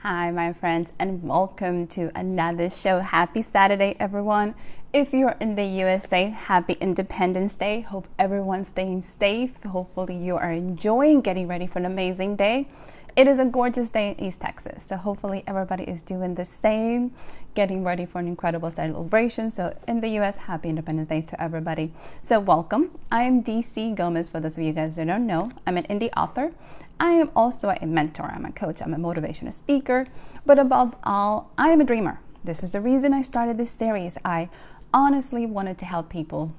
Hi, my friends, and welcome to another show. Happy Saturday, everyone. If you're in the USA, happy Independence Day. Hope everyone's staying safe. Hopefully you are enjoying getting ready for an amazing day. It is a gorgeous day in East Texas, so hopefully everybody is doing the same, getting ready for an incredible celebration. So in the US, happy Independence Day to everybody. So welcome. I am DC Gomez, for those of you guys who don't know. I'm an indie author. I am also a mentor, I'm a coach, I'm a motivational speaker, but above all, I am a dreamer. This is the reason I started this series. I honestly wanted to help people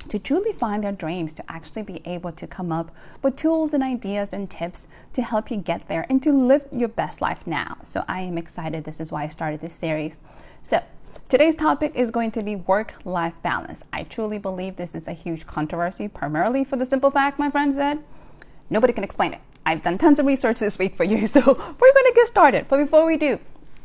to truly find their dreams, to actually be able to come up with tools and ideas and tips to help you get there and to live your best life now. So I am excited. This is why I started this series. So today's topic is going to be work-life balance. I truly believe this is a huge controversy, primarily for the simple fact, my friends, that nobody can explain it. I've done tons of research this week for you, so we're going to get started. But before we do,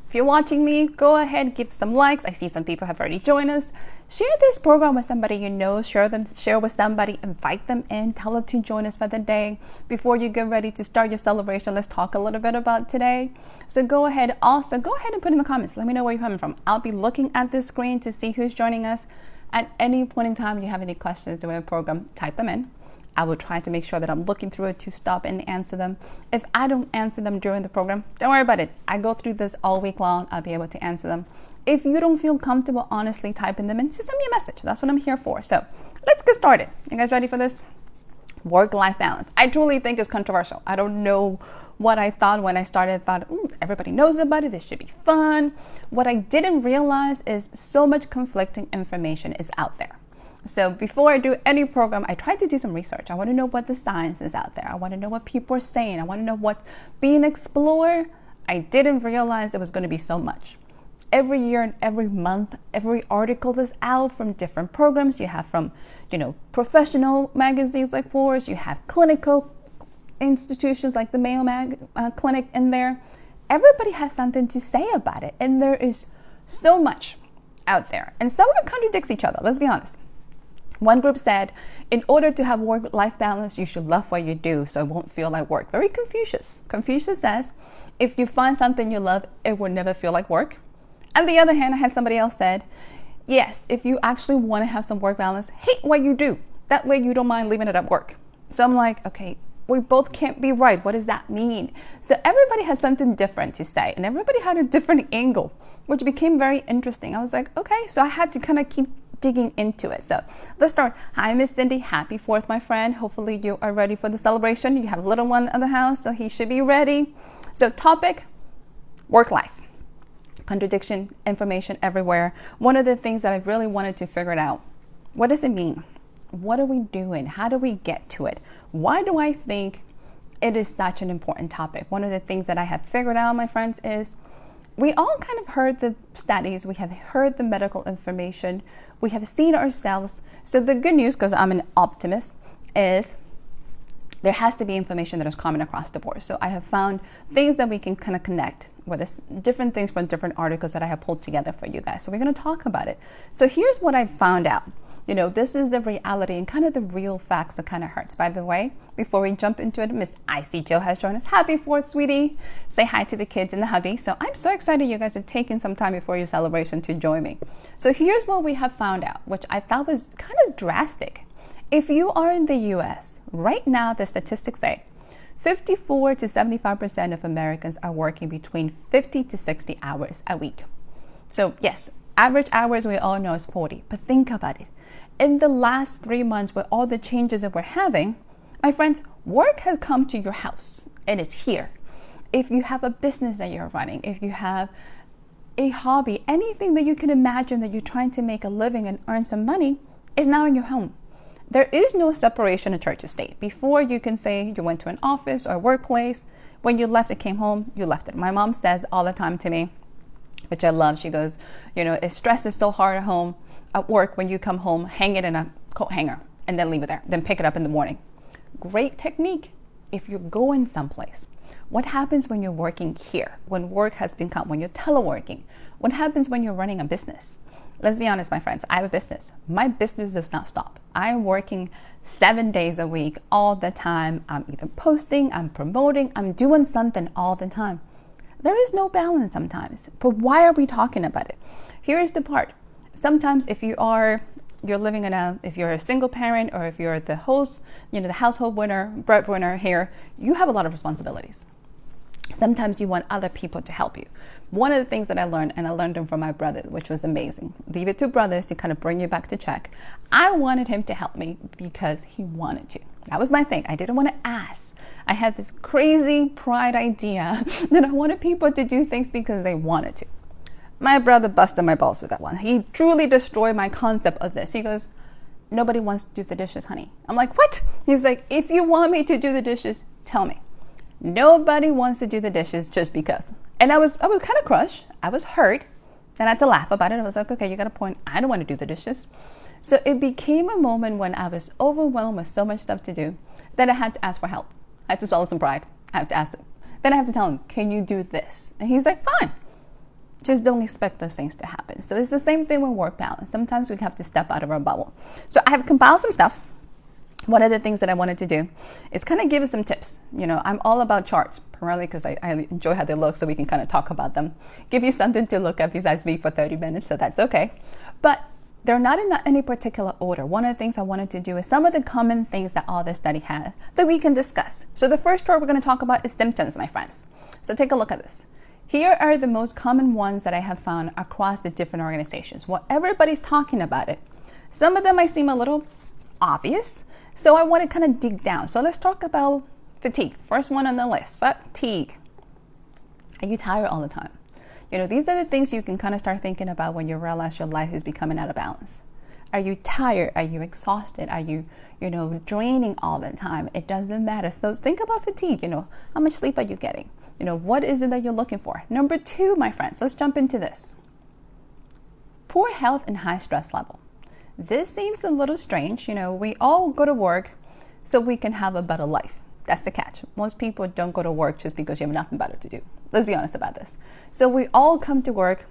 if you're watching me, go ahead, give some likes. I see some people have already joined us. Share this program with somebody you know. Share with somebody, invite them in, tell them to join us for the day. Before you get ready to start your celebration, let's talk a little bit about today. So go ahead and put in the comments. Let me know where you're coming from. I'll be looking at this screen to see who's joining us. At any point in time you have any questions during the program, type them in. I will try to make sure that I'm looking through it to stop and answer them. If I don't answer them during the program, don't worry about it. I go through this all week long. I'll be able to answer them. If you don't feel comfortable honestly typing them in, just send me a message. That's what I'm here for. So let's get started. You guys ready for this? Work-life balance. I truly think it's controversial. I don't know what I thought when I started. I thought, everybody knows about it. This should be fun. What I didn't realize is so much conflicting information is out there. So before I do any program, I try to do some research. I want to know what the science is out there. I want to know what people are saying. I want to know what's being explored. I didn't realize there was going to be so much. Every year and every month, every article is out from different programs. You have from, professional magazines like Forbes. You have clinical institutions like the Mayo Clinic in there. Everybody has something to say about it. And there is so much out there. And some of it contradicts each other. Let's be honest. One group said, in order to have work-life balance, you should love what you do so it won't feel like work. Very Confucius. Confucius says, if you find something you love, it will never feel like work. On the other hand, I had somebody else said, yes, if you actually want to have some work balance, hate what you do. That way you don't mind leaving it at work. So I'm like, okay, we both can't be right. What does that mean? So everybody has something different to say, and everybody had a different angle, which became very interesting. I was like, okay, so I had to kind of keep digging into it. So let's start. Hi, Miss Cindy. Happy 4th, my friend. Hopefully you are ready for the celebration. You have a little one in the house, so he should be ready. So topic, work life. Contradiction, information everywhere. One of the things that I really wanted to figure it out, what does it mean? What are we doing? How do we get to it? Why do I think it is such an important topic? One of the things that I have figured out, my friends, is we all kind of heard the studies, we have heard the medical information, we have seen ourselves. So the good news, because I'm an optimist, is there has to be information that is common across the board. So I have found things that we can kind of connect with this, different things from different articles that I have pulled together for you guys. So we're going to talk about it. So here's what I've found out. This is the reality and kind of the real facts that kind of hurts. By the way, before we jump into it, Miss Icy Joe has joined us. Happy 4th, sweetie. Say hi to the kids and the hubby. So I'm so excited you guys are taking some time before your celebration to join me. So here's what we have found out, which I thought was kind of drastic. If you are in the US, right now the statistics say 54 to 75% of Americans are working between 50 to 60 hours a week. So yes, average hours we all know is 40, but think about it. In the last 3 months, with all the changes that we're having, my friends, work has come to your house and it's here. If you have a business that you're running, if you have a hobby, anything that you can imagine that you're trying to make a living and earn some money is now in your home. There is no separation of church and state. Before, you can say you went to an office or workplace. When you left, it came home, you left it. My mom says all the time to me, which I love, she goes, if stress is still hard at work, when you come home, hang it in a coat hanger and then leave it there. Then pick it up in the morning. Great technique if you're going someplace. What happens when you're working here? When work has become, when you're teleworking? What happens when you're running a business? Let's be honest, my friends, I have a business. My business does not stop. I'm working 7 days a week, all the time. I'm either posting, I'm promoting, I'm doing something all the time. There is no balance sometimes. But why are we talking about it? Here's the part. Sometimes if you're living if you're a single parent, or if you're the host, the household breadwinner here, you have a lot of responsibilities. Sometimes you want other people to help you. One of the things that I learned, and I learned them from my brother, which was amazing. Leave it to brothers to kind of bring you back to check. I wanted him to help me because he wanted to. That was my thing. I didn't want to ask. I had this crazy pride idea that I wanted people to do things because they wanted to. My brother busted my balls with that one. He truly destroyed my concept of this. He goes, nobody wants to do the dishes, honey. I'm like, what? He's like, if you want me to do the dishes, tell me. Nobody wants to do the dishes just because. And I was kind of crushed. I was hurt. And I had to laugh about it. I was like, okay, you got a point. I don't want to do the dishes. So it became a moment when I was overwhelmed with so much stuff to do that I had to ask for help. I had to swallow some pride. I have to ask him. Then I have to tell him, can you do this? And he's like, fine. Just don't expect those things to happen. So it's the same thing with work balance. Sometimes we have to step out of our bubble. So I have compiled some stuff. One of the things that I wanted to do is kind of give us some tips. I'm all about charts, primarily because I enjoy how they look, so we can kind of talk about them. Give you something to look at besides me for 30 minutes, so that's okay. But they're not in any particular order. One of the things I wanted to do is some of the common things that all this study has that we can discuss. So the first chart we're going to talk about is symptoms, my friends. So take a look at this. Here are the most common ones that I have found across the different organizations. Well, everybody's talking about it. Some of them might seem a little obvious, so I want to kind of dig down. So let's talk about fatigue. First one on the list, fatigue. Are you tired all the time? These are the things you can kind of start thinking about when you realize your life is becoming out of balance. Are you tired? Are you exhausted? Are you, draining all the time? It doesn't matter. So think about fatigue. How much sleep are you getting? What is it that you're looking for? Number 2, my friends, let's jump into this. Poor health and high stress level. This seems a little strange. We all go to work so we can have a better life. That's the catch. Most people don't go to work just because you have nothing better to do. Let's be honest about this. So we all come to work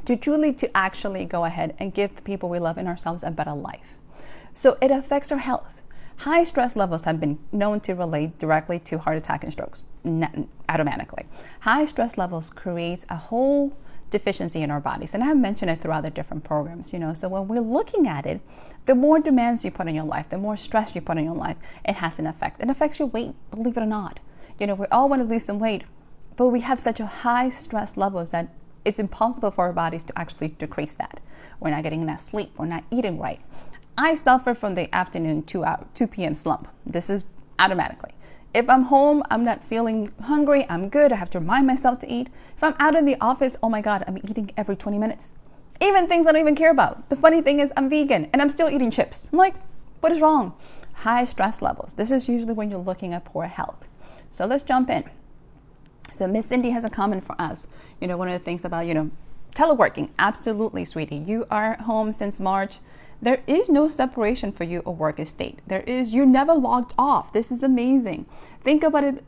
to actually go ahead and give the people we love and ourselves a better life. So it affects our health. High stress levels have been known to relate directly to heart attack and strokes, automatically. High stress levels creates a whole deficiency in our bodies. And I have mentioned it throughout the different programs, So when we're looking at it, the more demands you put on your life, the more stress you put on your life, it has an effect. It affects your weight, believe it or not. We all want to lose some weight, but we have such a high stress levels that it's impossible for our bodies to actually decrease that. We're not getting enough sleep. We're not eating right. I suffer from the afternoon 2 p.m. slump. This is automatically. If I'm home, I'm not feeling hungry, I'm good, I have to remind myself to eat. If I'm out in the office, oh my God, I'm eating every 20 minutes. Even things I don't even care about. The funny thing is I'm vegan and I'm still eating chips. I'm like, what is wrong? High stress levels. This is usually when you're looking at poor health. So let's jump in. So Miss Cindy has a comment for us. One of the things about, teleworking. Absolutely, sweetie. You are home since March. There is no separation for you or work estate. You never logged off. This is amazing. Think about it,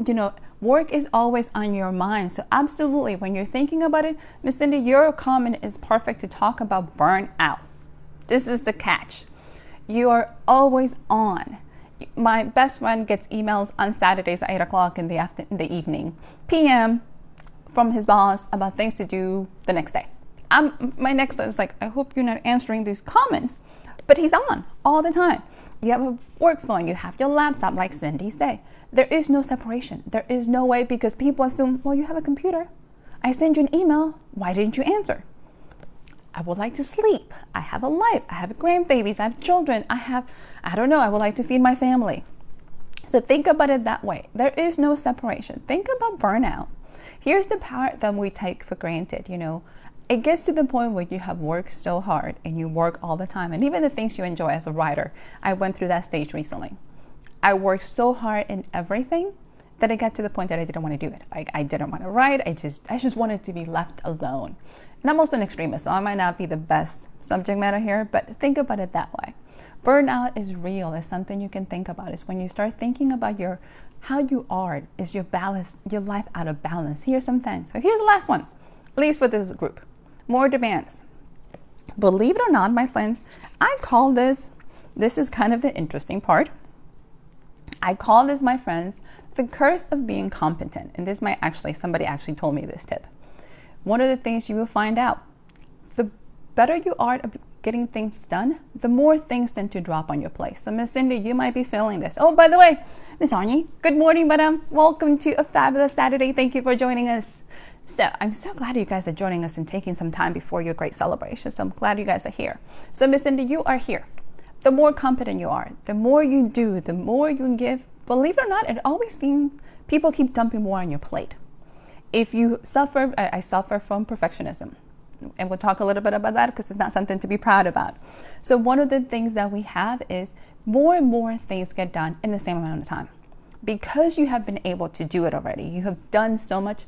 work is always on your mind. So absolutely, when you're thinking about it, Miss Cindy, your comment is perfect to talk about burnout. This is the catch. You are always on. My best friend gets emails on Saturdays at 8 o'clock in the evening, PM, from his boss about things to do the next day. My next thought is like, I hope you're not answering these comments. But he's on all the time. You have a work phone, you have your laptop, like Cindy said. There is no separation. There is no way, because people assume, well, you have a computer. I send you an email. Why didn't you answer? I would like to sleep. I have a life. I have grandbabies. I have children. I would like to feed my family. So think about it that way. There is no separation. Think about burnout. Here's the part that we take for granted, It gets to the point where you have worked so hard and you work all the time, and even the things you enjoy as a writer. I went through that stage recently. I worked so hard in everything that it got to the point that I didn't want to do it. I didn't want to write. I just wanted to be left alone. And I'm also an extremist, so I might not be the best subject matter here, but think about it that way. Burnout is real. It's something you can think about. It's when you start thinking about how you are. Is your life out of balance? Here's some things. So here's the last one, at least for this group. More demands. Believe it or not, my friends, I call this is kind of the interesting part. I call this, my friends, the curse of being competent, and this might actually, somebody actually told me this tip. One of the things you will find out, the better you are at getting things done, the more things tend to drop on your plate. So Miss Cindy, you might be feeling this. Oh, by the way, Miss Arnie, good morning, madam. Welcome to a fabulous Saturday. Thank you for joining us. So I'm so glad you guys are joining us and taking some time before your great celebration. So I'm glad you guys are here. So Miss Cindy, you are here. The more competent you are, the more you do, the more you give. Believe it or not, it always means people keep dumping more on your plate. If you suffer, I suffer from perfectionism. And we'll talk a little bit about that because it's not something to be proud about. So one of the things that we have is more and more things get done in the same amount of time. Because you have been able to do it already, you have done so much,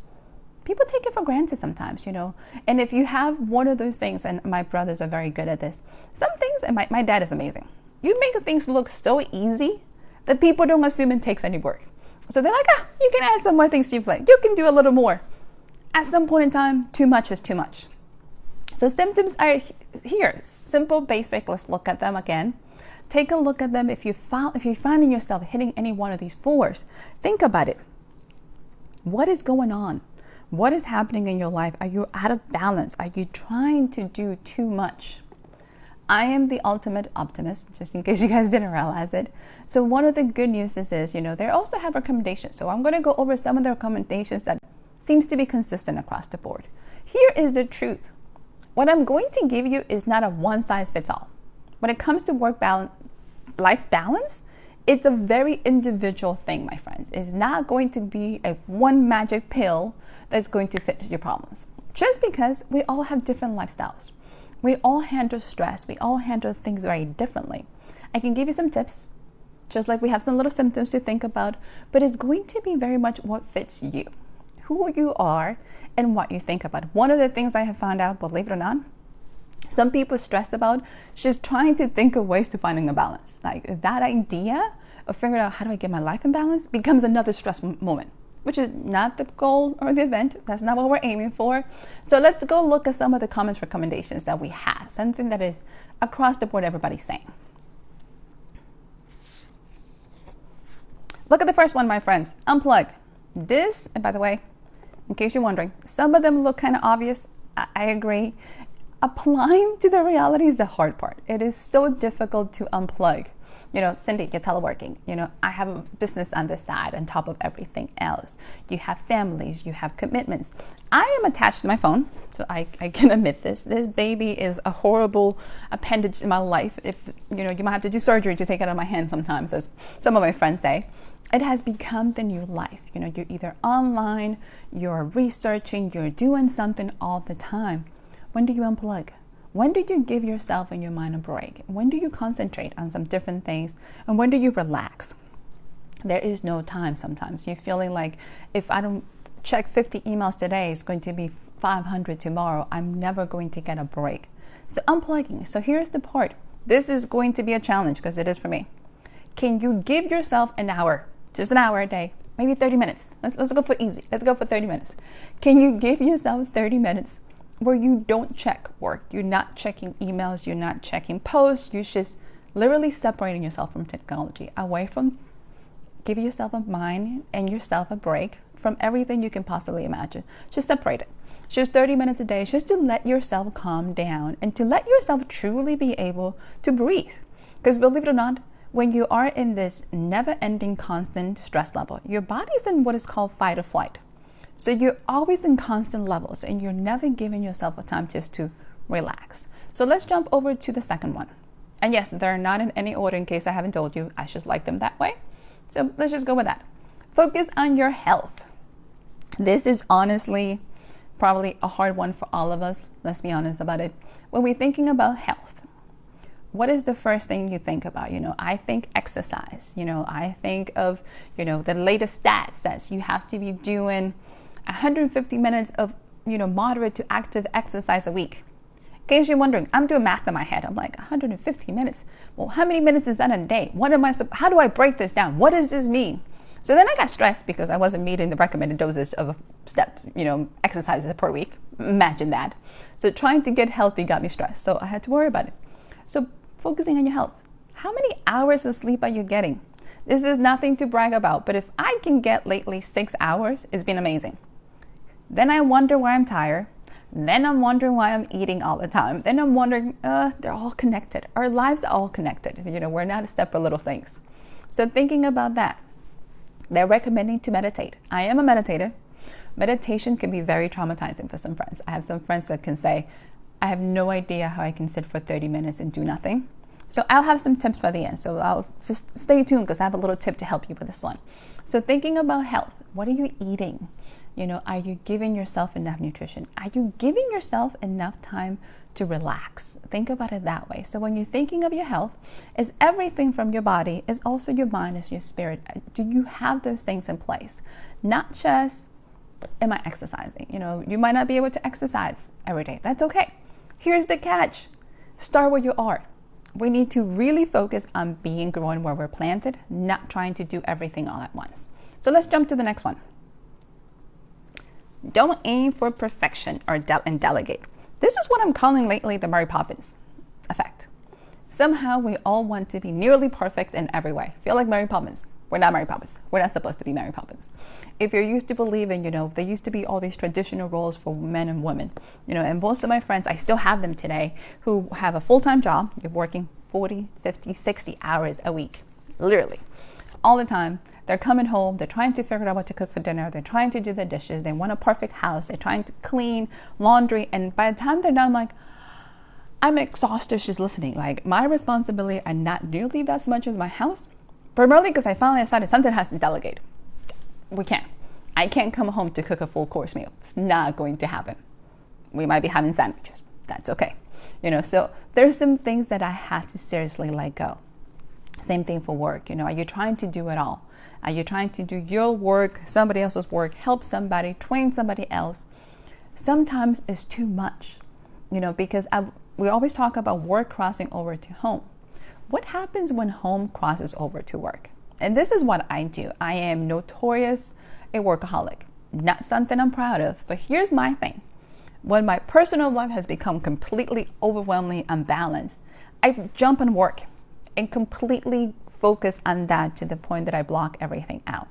people take it for granted sometimes, you know. And if you have one of those things, and my brothers are very good at this, some things, and my dad is amazing. You make things look so easy that people don't assume it takes any work. So they're like, you can add some more things to your plate. You can do a little more. At some point in time, too much is too much. So symptoms are here, simple, basic. Let's look at them again. Take a look at them. If you're finding yourself hitting any one of these fours, think about it. What is going on? What is happening in your life? Are you out of balance? Are you trying to do too much? I am the ultimate optimist, just in case you guys didn't realize it. So one of the good news is, they also have recommendations. So I'm going to go over some of the recommendations that seems to be consistent across the board. Here is the truth. What I'm going to give you is not a one size fits all. When it comes to life balance, it's a very individual thing, my friends. It's not going to be a one magic pill that's going to fit your problems. Just because we all have different lifestyles. We all handle stress. We all handle things very differently. I can give you some tips, just like we have some little symptoms to think about, but it's going to be very much what fits you, who you are, and what you think about. One of the things I have found out, believe it or not, some people stress about just trying to think of ways to finding a balance. Like that idea of figuring out how do I get my life in balance becomes another stress moment, which is not the goal or the event. That's not what we're aiming for. So let's go look at some of the common recommendations that we have, something that is across the board everybody's saying. Look at the first one, my friends. Unplug. This, and by the way, in case you're wondering, some of them look kind of obvious. I agree. Applying to the reality is the hard part. It is so difficult to unplug. Cindy, you're teleworking. I have a business on the side on top of everything else. You have families, you have commitments. I am attached to my phone, so I can admit this. This baby is a horrible appendage in my life. If, you might have to do surgery to take it out of my hand sometimes, as some of my friends say. It has become the new life. You're either online, you're researching, you're doing something all the time. When do you unplug? When do you give yourself and your mind a break? When do you concentrate on some different things? And when do you relax? There is no time sometimes. You're feeling like if I don't check 50 emails today, it's going to be 500 tomorrow. I'm never going to get a break. So unplugging. So here's the part. This is going to be a challenge because it is for me. Can you give yourself an hour? Just an hour a day, maybe 30 minutes. Let's go for easy. Let's go for 30 minutes. Can you give yourself 30 minutes where you don't check work? You're not checking emails. You're not checking posts. You're just literally separating yourself from technology, away from giving yourself a mind and yourself a break from everything you can possibly imagine. Just separate it. Just 30 minutes a day, just to let yourself calm down and to let yourself truly be able to breathe. Because believe it or not, when you are in this never-ending constant stress level, your body's in what is called fight or flight. So you're always in constant levels and you're never giving yourself a time just to relax. So let's jump over to the second one. And yes, they're not in any order in case I haven't told you. I just like them that way. So let's just go with that. Focus on your health. This is honestly probably a hard one for all of us. Let's be honest about it. When we're thinking about health, what is the first thing you think about? I think exercise. I think of, the latest stats says you have to be doing 150 minutes of, moderate to active exercise a week. In case you're wondering, I'm doing math in my head. I'm like, 150 minutes. Well, how many minutes is that a day? How do I break this down? What does this mean? So then I got stressed because I wasn't meeting the recommended dosage of exercises per week. Imagine that. So trying to get healthy got me stressed. So I had to worry about it. So focusing on your health. How many hours of sleep are you getting? This is nothing to brag about, but if I can get lately 6 hours, it's been amazing. Then I wonder why I'm tired. Then I'm wondering why I'm eating all the time. Then I'm wondering, they're all connected. Our lives are all connected. We're not separate little things. So thinking about that, they're recommending to meditate. I am a meditator. Meditation can be very traumatizing for some friends. I have some friends that can say, I have no idea how I can sit for 30 minutes and do nothing. So I'll have some tips by the end. So I'll just stay tuned because I have a little tip to help you with this one. So thinking about health, what are you eating? Are you giving yourself enough nutrition? Are you giving yourself enough time to relax? Think about it that way. So when you're thinking of your health, it's everything from your body, is also your mind, is your spirit. Do you have those things in place? Not just, am I exercising? You might not be able to exercise every day. That's okay. Here's the catch. Start where you are. We need to really focus on being growing where we're planted, not trying to do everything all at once. So let's jump to the next one. Don't aim for perfection and delegate. This is what I'm calling lately the Mary Poppins effect. Somehow we all want to be nearly perfect in every way. Feel like Mary Poppins. We're not Mary Poppins. We're not supposed to be Mary Poppins. If you're used to believing, there used to be all these traditional roles for men and women, and most of my friends, I still have them today, who have a full-time job. You're working 40, 50, 60 hours a week, literally, all the time. They're coming home, they're trying to figure out what to cook for dinner, they're trying to do the dishes, they want a perfect house, they're trying to clean laundry, and by the time they're done, I'm like, I'm exhausted just listening. Like, my responsibility are not nearly as much as my house, primarily because I finally decided something has to delegate. I can't come home to cook a full course meal. It's not going to happen. We might be having sandwiches. That's okay. So there's some things that I have to seriously let go. Same thing for work. Are you trying to do it all? Are you trying to do your work, somebody else's work, help somebody, train somebody else? Sometimes it's too much, because we always talk about work crossing over to home. What happens when home crosses over to work? And this is what I do. I am notorious a workaholic. Not something I'm proud of, but here's my thing. When my personal life has become completely overwhelmingly unbalanced, I jump on work and completely focus on that to the point that I block everything out.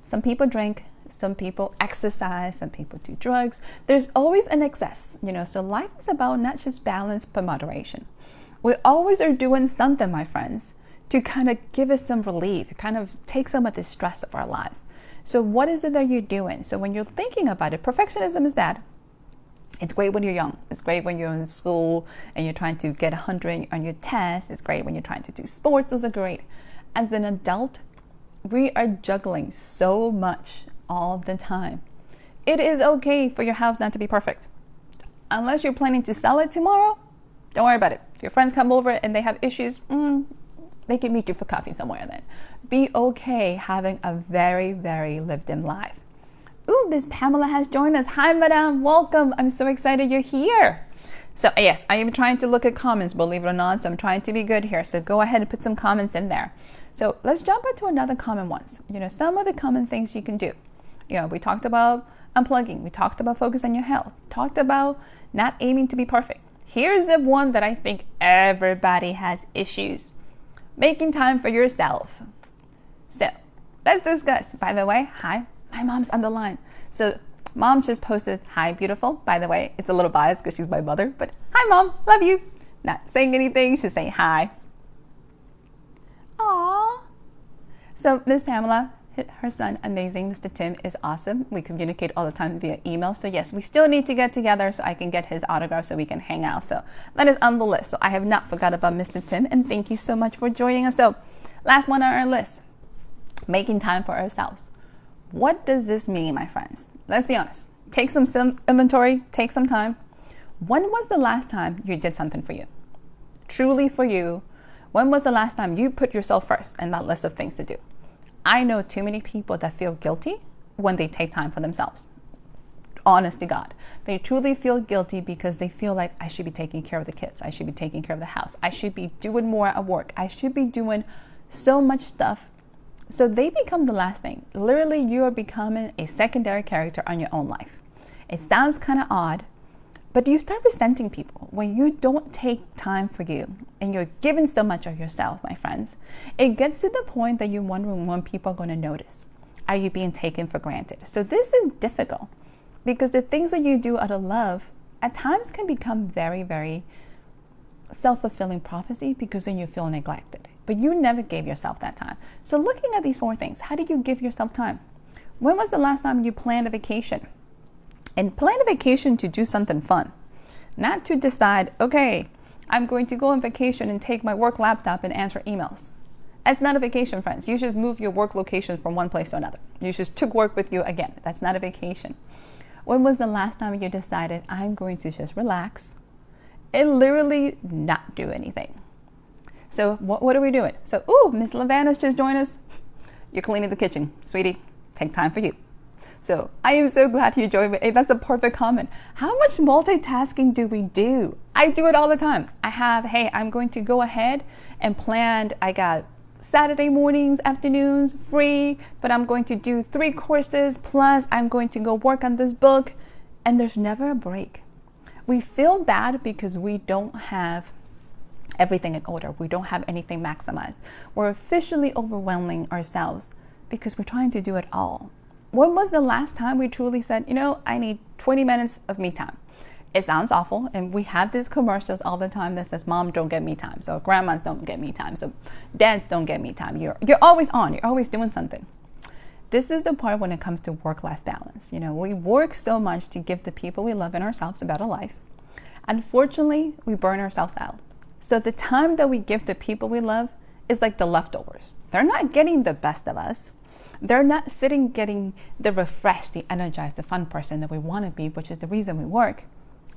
Some people drink, some people exercise, some people do drugs. There's always an excess, so life is about not just balance, but moderation. We always are doing something, my friends, to kind of give us some relief, kind of take some of the stress of our lives. So what is it that you're doing? So when you're thinking about it, perfectionism is bad. It's great when you're young. It's great when you're in school and you're trying to get 100 on your test. It's great when you're trying to do sports. Those are great. As an adult, we are juggling so much all the time. It is okay for your house not to be perfect. Unless you're planning to sell it tomorrow, don't worry about it. If your friends come over and they have issues, they can meet you for coffee somewhere then. Be okay having a very, very lived-in life. Ooh, Miss Pamela has joined us. Hi, madam. Welcome. I'm so excited you're here. So yes, I am trying to look at comments, believe it or not. So I'm trying to be good here. So go ahead and put some comments in there. So let's jump into another common ones. Some of the common things you can do. We talked about unplugging. We talked about focus on your health. Talked about not aiming to be perfect. Here's the one that I think everybody has issues. Making time for yourself. So let's discuss. By the way, hi, my mom's on the line. So mom's just posted, hi, beautiful. By the way, it's a little biased because she's my mother, but hi, mom, love you. Not saying anything, she's saying hi. Aww. So Miss Pamela, her son, amazing. Mr. Tim is awesome. We communicate all the time via email. So yes, we still need to get together so I can get his autograph so we can hang out. So that is on the list. So I have not forgot about Mr. Tim, and thank you so much for joining us. So last one on our list, making time for ourselves. What does this mean, my friends? Let's be honest. Take some inventory, take some time. When was the last time you did something for you? Truly for you. When was the last time you put yourself first in that list of things to do? I know too many people that feel guilty when they take time for themselves. Honest to God. They truly feel guilty because they feel like I should be taking care of the kids. I should be taking care of the house. I should be doing more at work. I should be doing so much stuff. So they become the last thing. Literally, you are becoming a secondary character on your own life. It sounds kind of odd, But you start resenting people when you don't take time for you and you're giving so much of yourself, my friends. It gets to the point that you're wondering when people are going to notice. Are you being taken for granted? So this is difficult because the things that you do out of love at times can become very, very self-fulfilling prophecy because then you feel neglected. But you never gave yourself that time. So looking at these 4 things, how do you give yourself time? When was the last time you planned a vacation? And plan a vacation to do something fun, not to decide, okay, I'm going to go on vacation and take my work laptop and answer emails. That's not a vacation, friends. You just move your work location from one place to another. You just took work with you again. That's not a vacation. When was the last time you decided, I'm going to just relax and literally not do anything? So what are we doing? So, Miss Lavana's just joined us. You're cleaning the kitchen. Sweetie, take time for you. So I am so glad you joined me. Hey, that's a perfect comment. How much multitasking do we do? I do it all the time. I'm going to go ahead and plan. I got Saturday mornings, afternoons free, but I'm going to do 3 courses, plus I'm going to go work on this book. And there's never a break. We feel bad because we don't have everything in order. We don't have anything maximized. We're officially overwhelming ourselves because we're trying to do it all. When was the last time we truly said, I need 20 minutes of me time? It sounds awful. And we have these commercials all the time that says, Mom, don't get me time. So grandmas don't get me time. So dads don't get me time. You're always on. You're always doing something. This is the part when it comes to work-life balance. We work so much to give the people we love and ourselves a better life. Unfortunately, we burn ourselves out. So the time that we give the people we love is like the leftovers. They're not getting the best of us. They're not sitting getting the refreshed, the energized, the fun person that we want to be, which is the reason we work.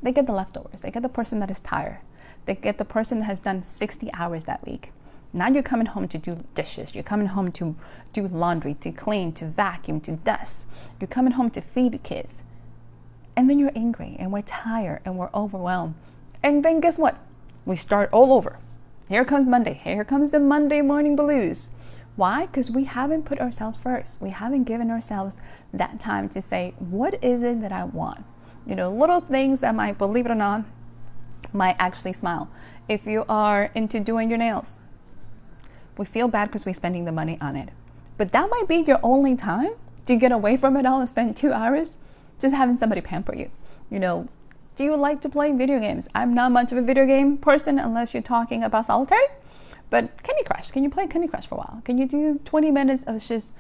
They get the leftovers. They get the person that is tired. They get the person that has done 60 hours that week. Now you're coming home to do dishes. You're coming home to do laundry, to clean, to vacuum, to dust. You're coming home to feed the kids. And then you're angry and we're tired and we're overwhelmed. And then guess what? We start all over. Here comes Monday. Here comes the Monday morning blues. Why? Because we haven't put ourselves first. We haven't given ourselves that time to say, what is it that I want? Little things that might, believe it or not, might actually smile. If you are into doing your nails, we feel bad because we're spending the money on it. But that might be your only time to get away from it all and spend 2 hours just having somebody pamper you. Do you like to play video games? I'm not much of a video game person unless you're talking about solitaire. But Candy Crush, can you play Candy Crush for a while? Can you do 20 minutes of just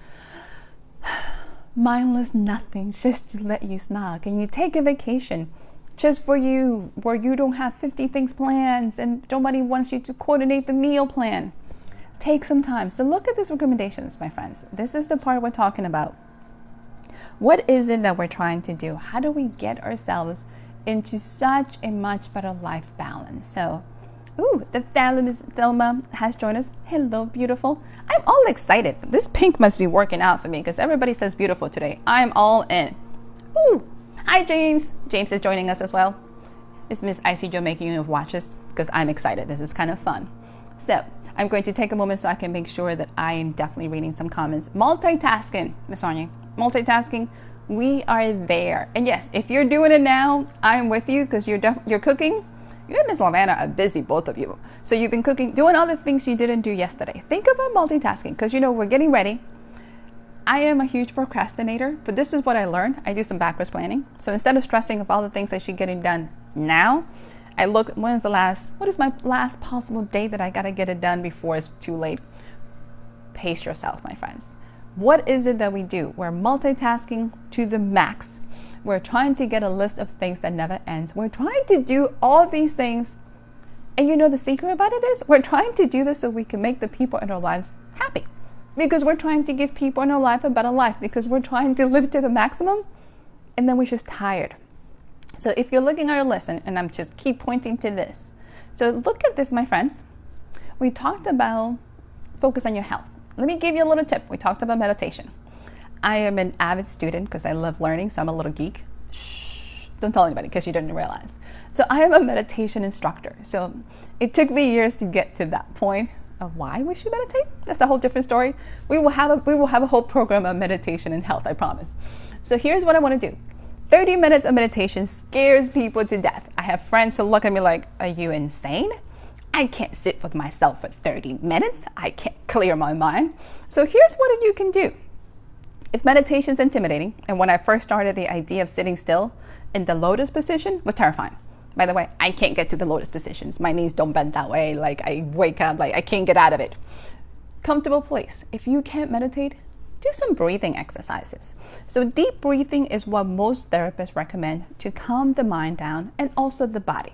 mindless nothing, just to let you smile? Can you take a vacation just for you, where you don't have 50 things planned and nobody wants you to coordinate the meal plan? Take some time. So look at these recommendations, my friends. This is the part we're talking about. What is it that we're trying to do? How do we get ourselves into such a much better life balance? So the fabulous Thelma has joined us. Hello, beautiful. I'm all excited. This pink must be working out for me because everybody says beautiful today. I'm all in. Hi, James. James is joining us as well. It's Miss Icy Joe making you watch this because I'm excited. This is kind of fun. So I'm going to take a moment so I can make sure that I am definitely reading some comments. Multitasking, Miss Arnie. Multitasking. We are there. And yes, if you're doing it now, I'm with you because you're cooking. You and Miss Lavana are busy, both of you. So you've been cooking, doing all the things you didn't do yesterday. Think about multitasking because, we're getting ready. I am a huge procrastinator, but this is what I learned. I do some backwards planning. So instead of stressing of all the things I should get done now, I look, what is my last possible date that I got to get it done before it's too late? Pace yourself, my friends. What is it that we do? We're multitasking to the max. We're trying to get a list of things that never ends. We're trying to do all these things. And the secret about it is we're trying to do this so we can make the people in our lives happy. Because we're trying to give people in our life a better life. Because we're trying to live to the maximum. And then we're just tired. So if you're looking at our list, and I'm just keep pointing to this. So look at this, my friends. We talked about focus on your health. Let me give you a little tip. We talked about meditation. I am an avid student because I love learning, so I'm a little geek. Shh, don't tell anybody because you didn't realize. So I am a meditation instructor. So it took me years to get to that point of why we should meditate. That's a whole different story. We will have a whole program of meditation and health, I promise. So here's what I want to do. 30 minutes of meditation scares people to death. I have friends who look at me like, are you insane? I can't sit with myself for 30 minutes. I can't clear my mind. So here's what you can do. If meditation is intimidating, and when I first started, the idea of sitting still in the lotus position was terrifying. By the way, I can't get to the lotus positions. My knees don't bend that way. Like I wake up, like I can't get out of it. Comfortable place. If you can't meditate, do some breathing exercises. So deep breathing is what most therapists recommend to calm the mind down and also the body.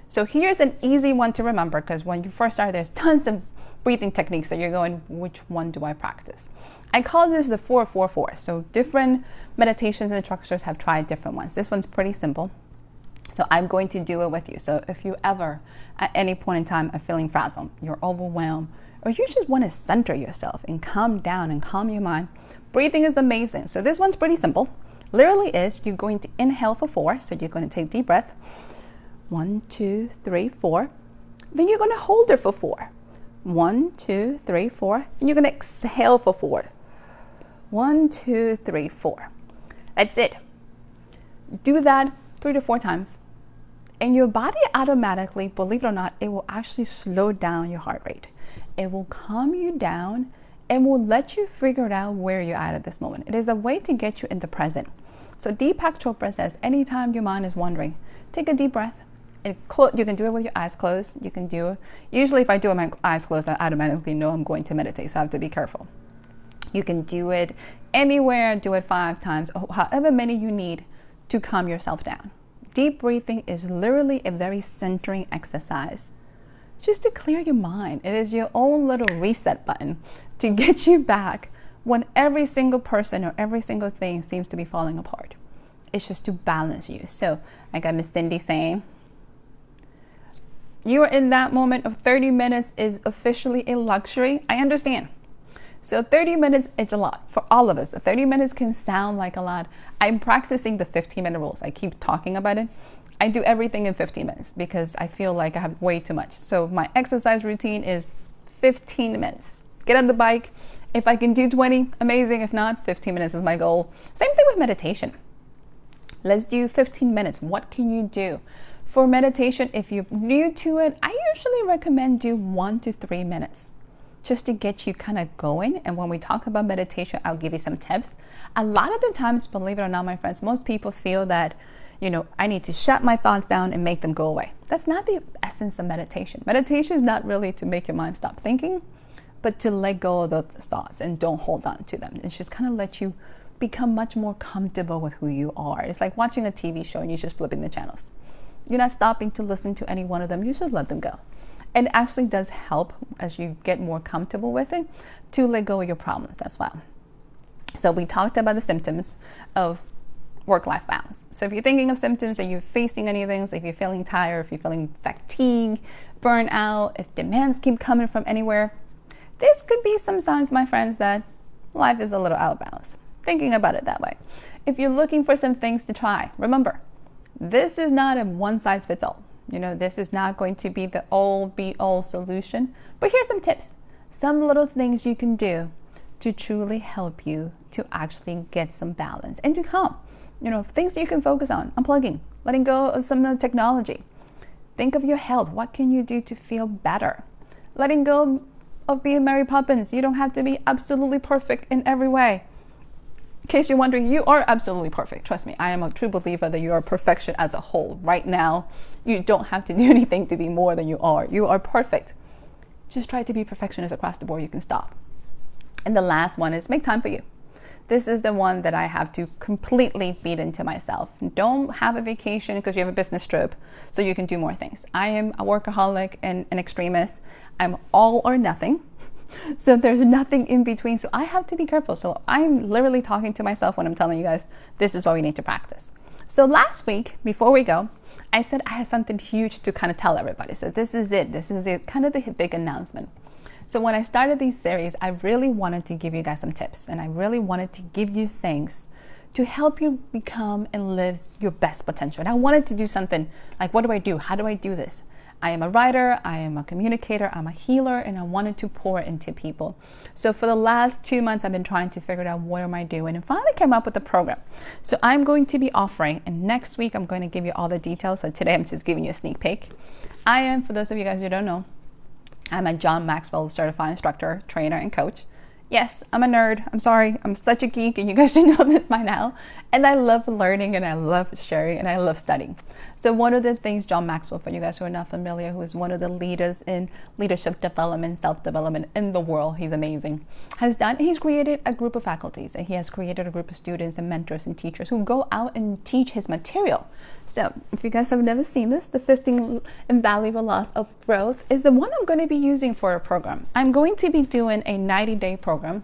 So here's an easy one to remember, because when you first start, there's tons of breathing techniques that you're going, which one do I practice? I call this the 4-4-4. So different meditations instructors have tried different ones. This one's pretty simple. So I'm going to do it with you. So if you ever, at any point in time, are feeling frazzled, you're overwhelmed, or you just want to center yourself and calm down and calm your mind, breathing is amazing. So this one's pretty simple. Literally is, you're going to inhale for 4. So you're going to take a deep breath. 1, 2, 3, 4. Then you're going to hold it for 4. 1, 2, 3, 4. And you're going to exhale for 4. 1, 2, 3, 4. That's it. Do that 3 to 4 times. And your body automatically, believe it or not, it will actually slow down your heart rate. It will calm you down and will let you figure out where you're at this moment. It is a way to get you in the present. So Deepak Chopra says, anytime your mind is wandering, take a deep breath. And you can do it with your eyes closed. You can do it. Usually if I do it with my eyes closed, I automatically know I'm going to meditate. So I have to be careful. You can do it anywhere, do it 5 times, or however many you need to calm yourself down. Deep breathing is literally a very centering exercise just to clear your mind. It is your own little reset button to get you back when every single person or every single thing seems to be falling apart. It's just to balance you. So I got Miss Cindy saying, you are in that moment of 30 minutes is officially a luxury. I understand. So 30 minutes, it's a lot for all of us. The 30 minutes can sound like a lot. I'm practicing the 15-minute rules. I keep talking about it. I do everything in 15 minutes because I feel like I have way too much. So my exercise routine is 15 minutes. Get on the bike. If I can do 20, amazing. If not, 15 minutes is my goal. Same thing with meditation. Let's do 15 minutes. What can you do? For meditation, if you're new to it, I usually recommend do 1 to 3 minutes just to get you kind of going. And when we talk about meditation, I'll give you some tips. A lot of the times, believe it or not, my friends, most people feel that, I need to shut my thoughts down and make them go away. That's not the essence of meditation. Meditation is not really to make your mind stop thinking, but to let go of those thoughts and don't hold on to them. It's just kind of let you become much more comfortable with who you are. It's like watching a TV show and you're just flipping the channels. You're not stopping to listen to any one of them. You just let them go. And it actually does help as you get more comfortable with it to let go of your problems as well. So we talked about the symptoms of work-life balance. So if you're thinking of symptoms, are you facing anything? So if you're feeling tired, if you're feeling fatigue, burnout, if demands keep coming from anywhere, this could be some signs, my friends, that life is a little out of balance. Thinking about it that way. If you're looking for some things to try, remember, this is not a one-size-fits-all. This is not going to be the all-be-all solution. But here's some tips. Some little things you can do to truly help you to actually get some balance and to calm. Things you can focus on, unplugging, letting go of some of the technology. Think of your health. What can you do to feel better? Letting go of being Mary Poppins. You don't have to be absolutely perfect in every way. In case you're wondering, you are absolutely perfect. Trust me, I am a true believer that you are perfection as a whole. Right now, you don't have to do anything to be more than you are. You are perfect. Just try to be perfectionist across the board. You can stop. And the last one is make time for you. This is the one that I have to completely beat into myself. Don't have a vacation because you have a business trip so you can do more things. I am a workaholic and an extremist. I'm all or nothing. So there's nothing in between. So I have to be careful. So I'm literally talking to myself when I'm telling you guys, this is what we need to practice. So last week, before we go, I said I had something huge to kind of tell everybody. So this is it. This is the kind of the big announcement. So when I started these series, I really wanted to give you guys some tips. And I really wanted to give you things to help you become and live your best potential. And I wanted to do something like, what do I do? How do I do this? I am a writer, I am a communicator, I'm a healer, and I wanted to pour into people. So for the last 2 months, I've been trying to figure out what am I doing, and finally came up with a program. So I'm going to be offering, and next week I'm going to give you all the details. So today I'm just giving you a sneak peek. I am, for those of you guys who don't know, I'm a John Maxwell certified instructor, trainer, and coach. Yes, I'm a nerd. I'm sorry. I'm such a geek, and you guys should know this by now. And I love learning, and I love sharing, and I love studying. So one of the things John Maxwell, for you guys who are not familiar, who is one of the leaders in leadership development, self-development in the world, he's amazing, has done, he's created a group of faculties, and he has created a group of students and mentors and teachers who go out and teach his material. So if you guys have never seen this, the 15 invaluable laws of growth is the one I'm going to be using for a program. I'm going to be doing a 90-day program.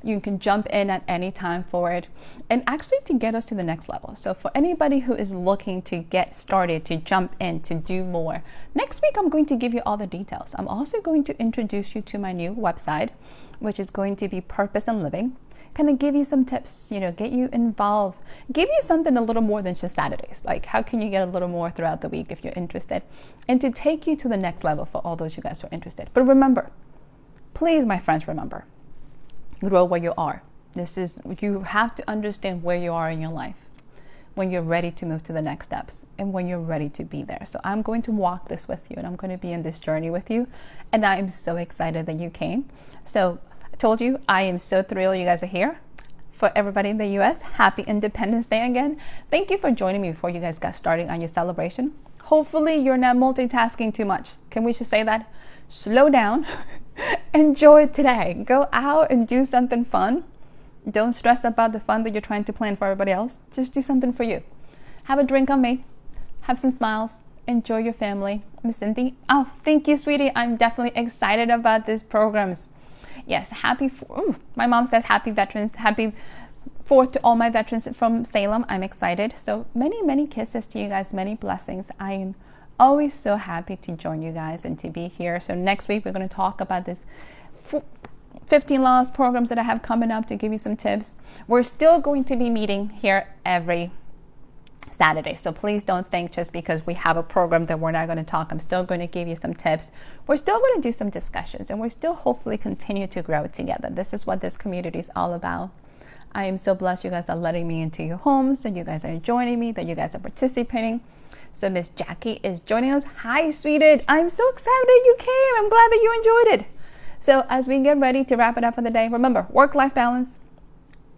You can jump in at any time for it, and actually to get us to the next level. So for anybody who is looking to get started, to jump in, to do more, next week I'm going to give you all the details. I'm also going to introduce you to my new website, which is going to be Purpose and Living. Kind of give you some tips, get you involved, give you something a little more than just Saturdays. Like, how can you get a little more throughout the week if you're interested, and to take you to the next level for all those you guys who are interested. But remember, please, my friends, remember, grow where you are. You have to understand where you are in your life when you're ready to move to the next steps and when you're ready to be there. So I'm going to walk this with you, and I'm going to be in this journey with you. And I am so excited that you came. So I told you, I am so thrilled you guys are here. For everybody in the US, happy Independence Day again. Thank you for joining me before you guys got started on your celebration. Hopefully you're not multitasking too much. Can we just say that? Slow down. Enjoy today. Go out and do something fun. Don't stress about the fun that you're trying to plan for everybody else. Just do something for you. Have a drink on me. Have some smiles. Enjoy your family. Miss Cynthia. Oh, thank you, sweetie. I'm definitely excited about these programs. Yes, my mom says happy veterans, happy 4th to all my veterans from Salem. I'm excited. So many, many kisses to you guys, many blessings. I am always so happy to join you guys and to be here. So next week, we're going to talk about this 15 laws programs that I have coming up to give you some tips. We're still going to be meeting here every Saturday. So please don't think just because we have a program that we're not going to talk. I'm still going to give you some tips. We're still going to do some discussions, and we're still hopefully continue to grow together. This is what this community is all about. I am so blessed you guys are letting me into your homes, that you guys are joining me, that you guys are participating. So Miss Jackie is joining us. Hi, sweetie. I'm so excited you came. I'm glad that you enjoyed it. So as we get ready to wrap it up for the day, remember, work-life balance,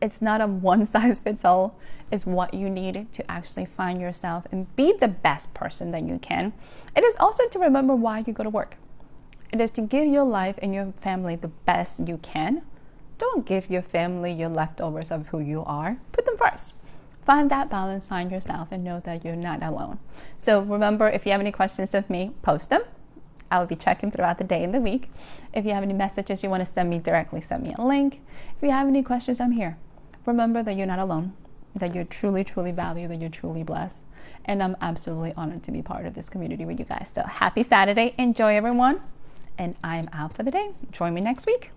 it's not a one-size-fits-all. It's what you need to actually find yourself and be the best person that you can. It is also to remember why you go to work. It is to give your life and your family the best you can. Don't give your family your leftovers of who you are. Put them first. Find that balance, find yourself, and know that you're not alone. So remember, if you have any questions of me, post them. I will be checking throughout the day and the week. If you have any messages you want to send me directly, send me a link. If you have any questions, I'm here. Remember that you're not alone, that you're truly, truly valued, that you're truly blessed. And I'm absolutely honored to be part of this community with you guys. So happy Saturday. Enjoy, everyone. And I'm out for the day. Join me next week.